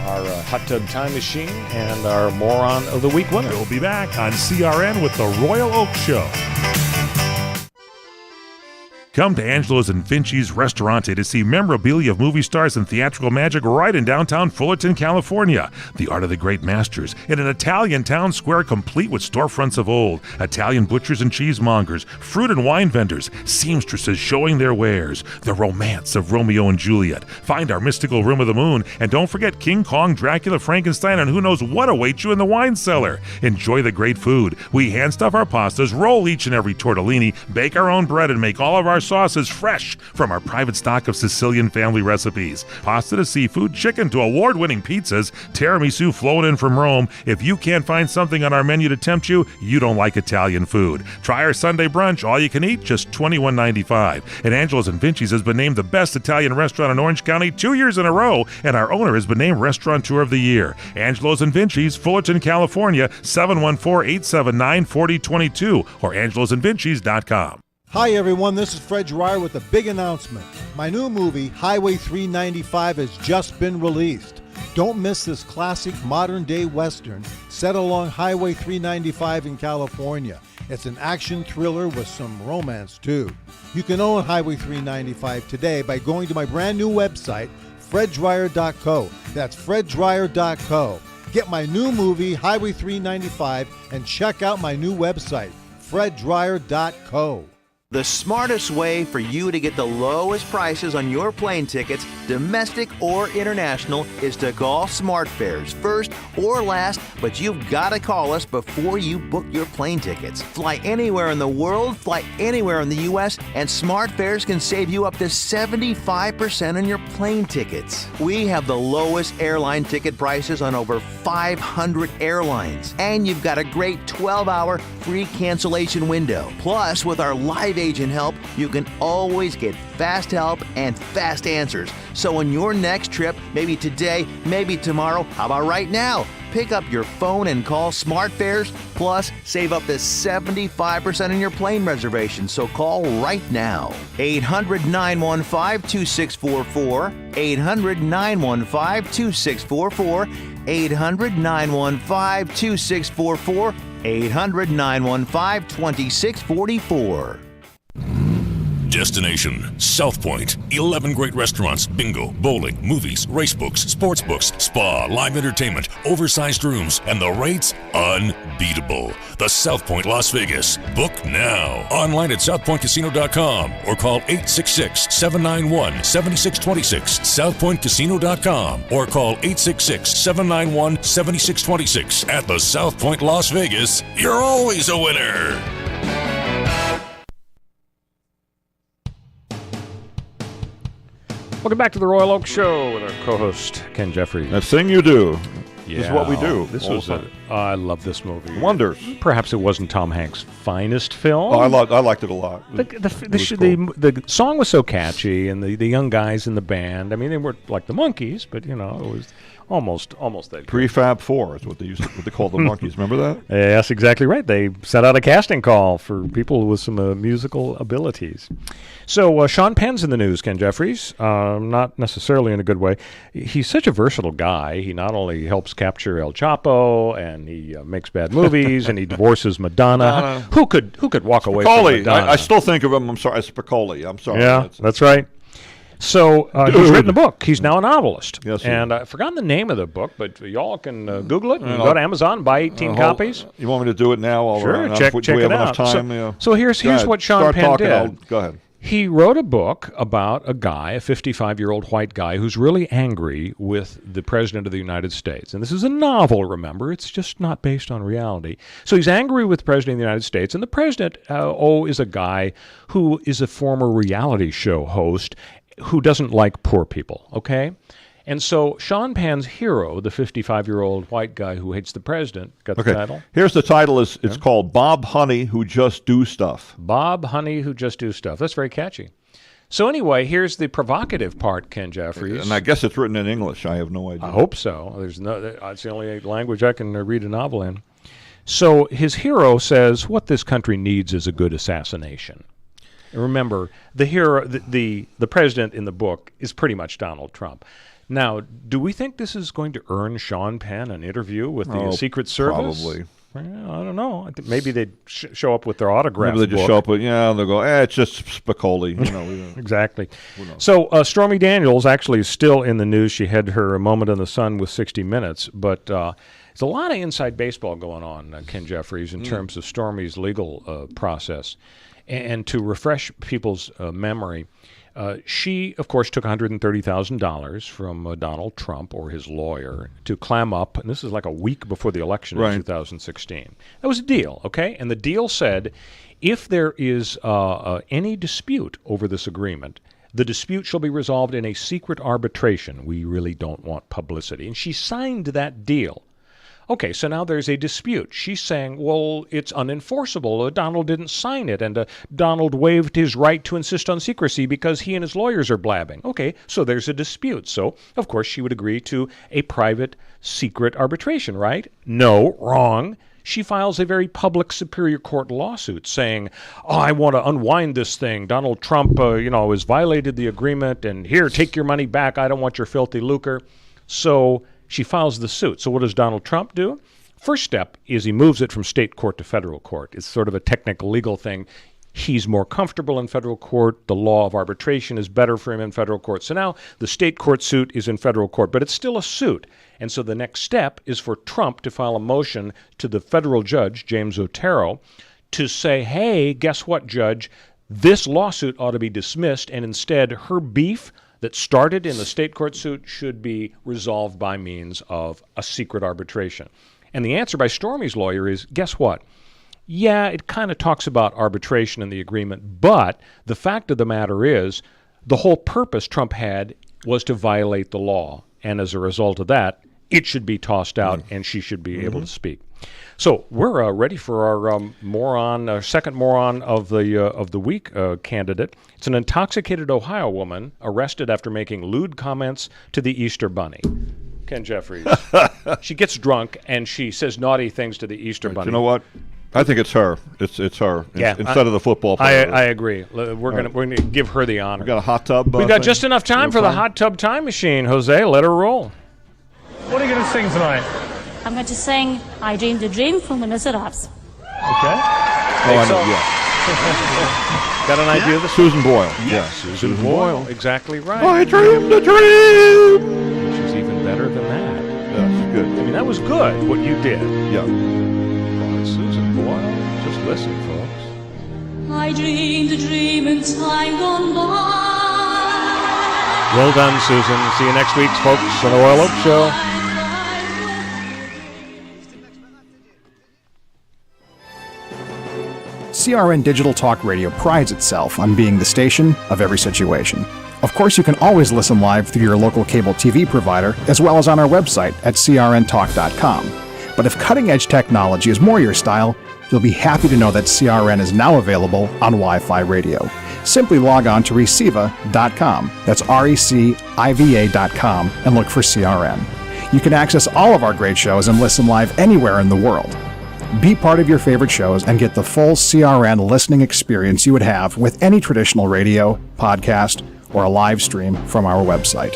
E: our Hot Tub Time Machine and our Moron of the Week winner.
C: We'll be back on CRN with the Royal Oak Show. Come to Angelo's and Finchie's Restaurante to see memorabilia of movie stars and theatrical magic right in downtown Fullerton, California. The Art of the Great Masters in an Italian town square complete with storefronts of old, Italian butchers and cheesemongers, fruit and wine vendors, seamstresses showing their wares, the romance of Romeo and Juliet. Find our mystical Room of the Moon, and don't forget King Kong, Dracula, Frankenstein, and who knows what awaits you in the wine cellar. Enjoy the great food. We hand stuff our pastas, roll each and every tortellini, bake our own bread, and make all of our sauces fresh from our private stock of Sicilian family recipes. Pasta to seafood, chicken to award-winning pizzas, tiramisu flown in from Rome. If you can't find something on our menu to tempt you, you don't like Italian food. Try our Sunday brunch, all you can eat, just $21.95. And Angelo's and Vinci's has been named the best Italian restaurant in Orange County 2 years in a row, and our owner has been named Restaurateur of the Year. Angelo's and Vinci's, Fullerton, California, 714-879-4022 or angelosandvincis.com.
M: Hi everyone, this is Fred Dreyer with a big announcement. My new movie, Highway 395, has just been released. Don't miss this classic modern-day Western set along Highway 395 in California. It's an action thriller with some romance too. You can own Highway 395 today by going to my brand new website, freddryer.co. That's freddryer.co. Get my new movie, Highway 395, and check out my new website, freddryer.co.
R: The smartest way for you to get the lowest prices on your plane tickets, domestic or international, is to call SmartFares first or last, but you've got to call us before you book your plane tickets. Fly anywhere in the world, fly anywhere in the U.S., and SmartFares can save you up to 75% on your plane tickets. We have the lowest airline ticket prices on over 500 airlines, and you've got a great 12-hour free cancellation window. Plus, with our live agent help, you can always get fast help and fast answers. So on your next trip, maybe today, maybe tomorrow, how about right now? Pick up your phone and call SmartFares, plus save up to 75% on your plane reservation. So call right now. 800-915-2644, 800-915-2644, 800-915-2644, 800-915-2644.
L: Destination South Point. 11 great restaurants, bingo, bowling, movies, race books, sports books, spa, live entertainment, oversized rooms, and the rates unbeatable. The South Point Las Vegas. Book now. Online at southpointcasino.com or call 866-791-7626. southpointcasino.com or call 866-791-7626. At the South Point Las Vegas, you're always a winner.
E: Welcome back to the Royal Oak Show with our co-host Ken Jeffries.
F: That thing you do.
E: Yeah,
F: This is what we do.
E: This was I love this movie.
F: Wonders.
E: Perhaps it wasn't Tom Hanks' finest film.
F: Oh, I liked it a lot.
E: The song was so catchy, and the young guys in the band. I mean, they weren't like the Monkees, but it was almost that.
F: Prefab Four is what they called the Monkees. Remember that?
E: Yeah, that's exactly right. They sent out a casting call for people with some musical abilities. So Sean Penn's in the news, Ken Jeffries. Not necessarily in a good way. He's such a versatile guy. He not only helps capture El Chapo, and he makes bad movies, and he divorces Madonna. Who could walk away from Madonna?
F: I still think of him. I'm sorry, Spicoli. I'm sorry.
E: Yeah, that's right. So he's written a book. He's now a novelist.
F: Yes,
E: and I've forgotten the name of the book, but y'all can Google it and go to Amazon, buy 18 copies.
F: You want me to do it now?
E: Sure,
F: do
E: check
F: we
E: it
F: have
E: out.
F: enough time?
E: So here's what Sean Penn did.
F: Go ahead.
E: He wrote a book about a guy, a 55-year-old white guy, who's really angry with the President of the United States. And this is a novel, remember. It's just not based on reality. So he's angry with the President of the United States. And the President, is a guy who is a former reality show host who doesn't like poor people, okay? And so Sean Penn's hero, the 55-year-old white guy who hates the president, got the title?
F: Here's the title. It's called Bob Honey Who Just Do Stuff.
E: Bob Honey Who Just Do Stuff. That's very catchy. So anyway, here's the provocative part, Ken Jeffries.
F: And I guess it's written in English. I have no idea.
E: I hope so. It's the only language I can read a novel in. So his hero says, what this country needs is a good assassination. And remember, the hero, the president in the book is pretty much Donald Trump. Now, do we think this is going to earn Sean Penn an interview with the Secret Service?
F: Probably.
E: Well, I don't know. I think maybe they'd show up with their autograph.
F: Maybe they just show up with, they'll go, it's just Spicoli.
E: Exactly. So Stormy Daniels actually is still in the news. She had her moment in the sun with 60 Minutes, but there's a lot of inside baseball going on, Ken Jeffries, in terms of Stormy's legal process. And to refresh people's memory, she, of course, took $130,000 from Donald Trump or his lawyer to clam up, and this is like a week before the election in 2016. That was a deal, okay? And the deal said, if there is any dispute over this agreement, the dispute shall be resolved in a secret arbitration. We really don't want publicity. And she signed that deal. Okay, so now there's a dispute. She's saying, well, it's unenforceable. Donald didn't sign it, and Donald waived his right to insist on secrecy because he and his lawyers are blabbing. Okay, so there's a dispute. So, of course, she would agree to a private, secret arbitration, right? No, wrong. She files a very public Superior Court lawsuit saying, I want to unwind this thing. Donald Trump, has violated the agreement, and here, take your money back. I don't want your filthy lucre. So she files the suit. So what does Donald Trump do? First step is he moves it from state court to federal court. It's sort of a technical legal thing. He's more comfortable in federal court. The law of arbitration is better for him in federal court. So now the state court suit is in federal court, but it's still a suit. And so the next step is for Trump to file a motion to the federal judge, James Otero, to say, hey, guess what, judge? This lawsuit ought to be dismissed, and instead her beef that started in the state court suit should be resolved by means of a secret arbitration. And the answer by Stormy's lawyer is, guess what? Yeah, it kind of talks about arbitration in the agreement, but the fact of the matter is the whole purpose Trump had was to violate the law. And as a result of that, it should be tossed out and she should be able to speak. So we're ready for our second moron of the week candidate. It's an intoxicated Ohio woman arrested after making lewd comments to the Easter Bunny. Ken Jeffries. She gets drunk and she says naughty things to the Easter Bunny.
F: You know what? I think it's her. It's her.
E: Yeah,
F: instead of the football player.
E: I agree. We're gonna give her the honor.
F: We got a hot tub.
E: We've got just enough time for the hot tub time machine. Jose, let her roll.
S: What are you going to sing tonight?
T: I'm going to sing I Dreamed a Dream from the Miserables.
S: Okay.
F: I know,
E: Got an idea of this?
F: Susan Boyle.
E: Yes, Susan Boyle. Exactly right.
F: I dreamed a dream.
E: Which is even better than that.
F: Yes, good.
E: I mean, that was good, what you did.
F: Yeah.
E: Well, Susan Boyle. Just listen, folks.
T: I dreamed a dream in time gone by.
E: Well done, Susan. See you next week, folks, on the Royal Oak Show.
U: CRN Digital Talk Radio prides itself on being the station of every situation. Of course, you can always listen live through your local cable TV provider, as well as on our website at crntalk.com. But if cutting-edge technology is more your style, you'll be happy to know that CRN is now available on Wi-Fi radio. Simply log on to Reciva.com, that's RECIVA.com, and look for CRN. You can access all of our great shows and listen live anywhere in the world. Be part of your favorite shows and get the full CRN listening experience you would have with any traditional radio, podcast, or a live stream from our website.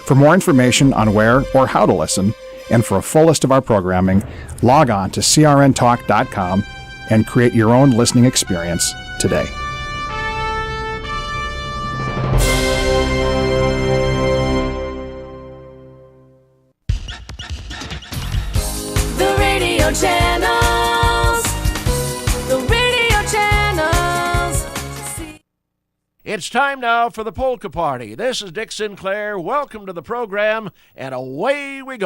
U: For more information on where or how to listen, and for a full list of our programming, log on to crntalk.com and create your own listening experience today.
D: The radio channels. The radio channels.
A: It's time now for the Polka Party. This is Dick Sinclair. Welcome to the program, and away we go.